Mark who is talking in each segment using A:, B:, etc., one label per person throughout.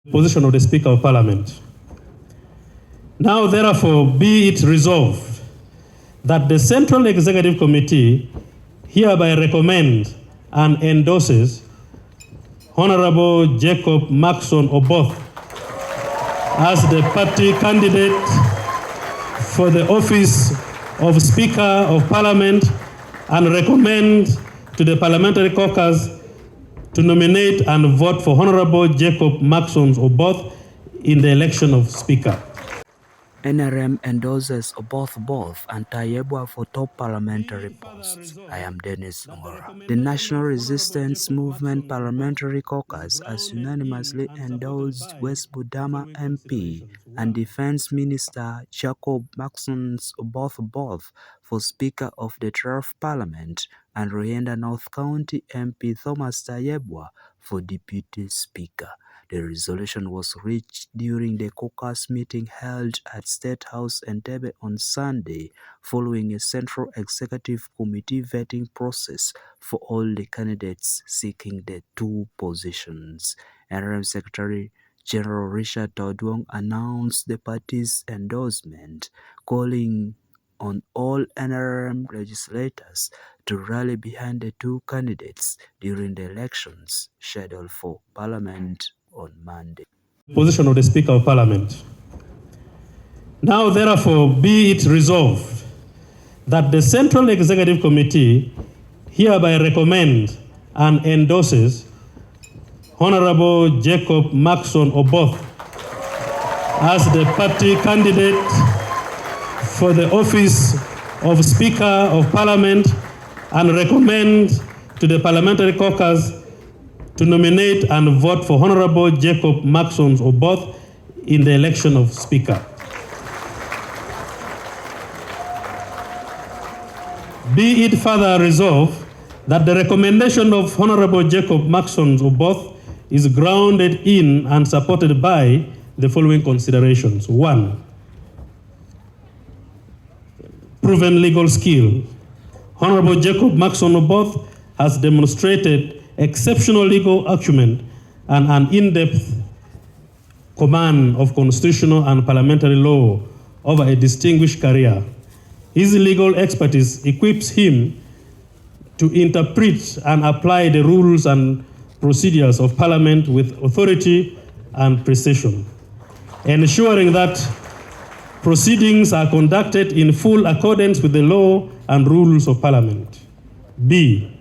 A: Position of the Speaker of Parliament. Now, therefore, be it resolved that the Central Executive Committee hereby recommends and endorses Honorable Jacob Maxson Oboth as the party candidate for the office of Speaker of Parliament and recommends to the Parliamentary Caucus to nominate and vote for Honorable Jacob Maxson Oboth in the election of Speaker.
B: NRM endorses Oboth and Tayebwa for top parliamentary posts. I am Dennis Ngora. The National Resistance Movement Parliamentary Caucus has unanimously endorsed West Budama MP and Defense Minister Jacob Maxson Oboth for Speaker of the 12th Parliament and Rwanda North County MP Thomas Tayebwa for Deputy Speaker. The resolution was reached during the caucus meeting held at State House Entebbe on Sunday, following a Central Executive Committee vetting process for all the candidates seeking the two positions. NRM Secretary General Richard Todwong announced the party's endorsement, calling on all NRM legislators to rally behind the two candidates during the elections scheduled for Parliament on Monday.
A: Position of the Speaker of Parliament. Now, therefore, be it resolved that the Central Executive Committee hereby recommends and endorses Honorable Jacob Maxson Oboth as the party candidate for the office of Speaker of Parliament and recommends to the Parliamentary Caucus to nominate and vote for Honorable Jacob Maxson Oboth in the election of Speaker. Be it further resolved that the recommendation of Honorable Jacob Maxson Oboth is grounded in and supported by the following considerations. 1. Proven legal skill. Honorable Jacob Maxson Oboth has demonstrated exceptional legal acumen and an in-depth command of constitutional and parliamentary law over a distinguished career. His legal expertise equips him to interpret and apply the rules and procedures of Parliament with authority and precision, ensuring that proceedings are conducted in full accordance with the law and rules of Parliament. B.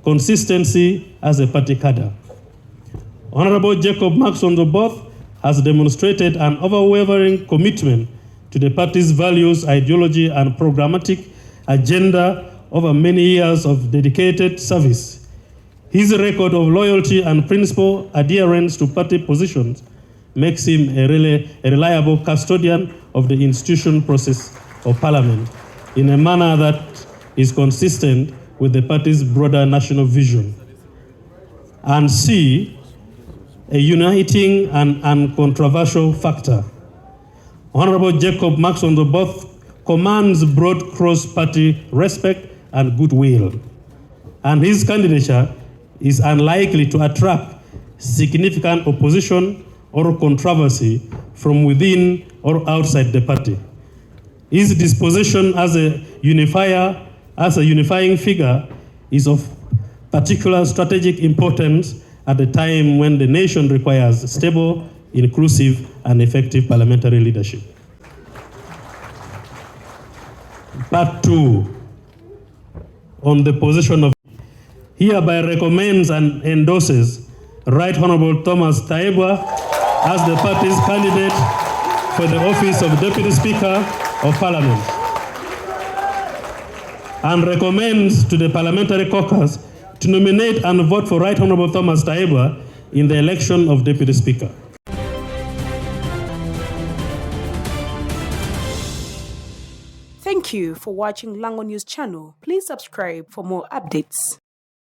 A: Consistency as a party cadre. Honorable Jacob Maxson Oboth has demonstrated an unwavering commitment to the party's values, ideology, and programmatic agenda over many years of dedicated service. His record of loyalty and principle adherence to party positions makes him a reliable custodian of the institution process of Parliament in a manner that is consistent with the party's broader national vision. And C, a uniting and uncontroversial factor. Honorable Jacob Maxson Oboth commands broad cross-party respect and goodwill, and his candidature is unlikely to attract significant opposition or controversy from within or outside the party. His disposition as a unifying figure is of particular strategic importance at the time when the nation requires stable, inclusive, and effective parliamentary leadership. Part 2, on the position of hereby recommends and endorses Right Honorable Thomas Tayebwa as the party's candidate for the office of Deputy Speaker of Parliament and recommends to the Parliamentary Caucus to nominate and vote for Right Honorable Thomas Tayebwa in the election of Deputy Speaker.
C: Thank you for watching Lango News channel. Please subscribe for more updates.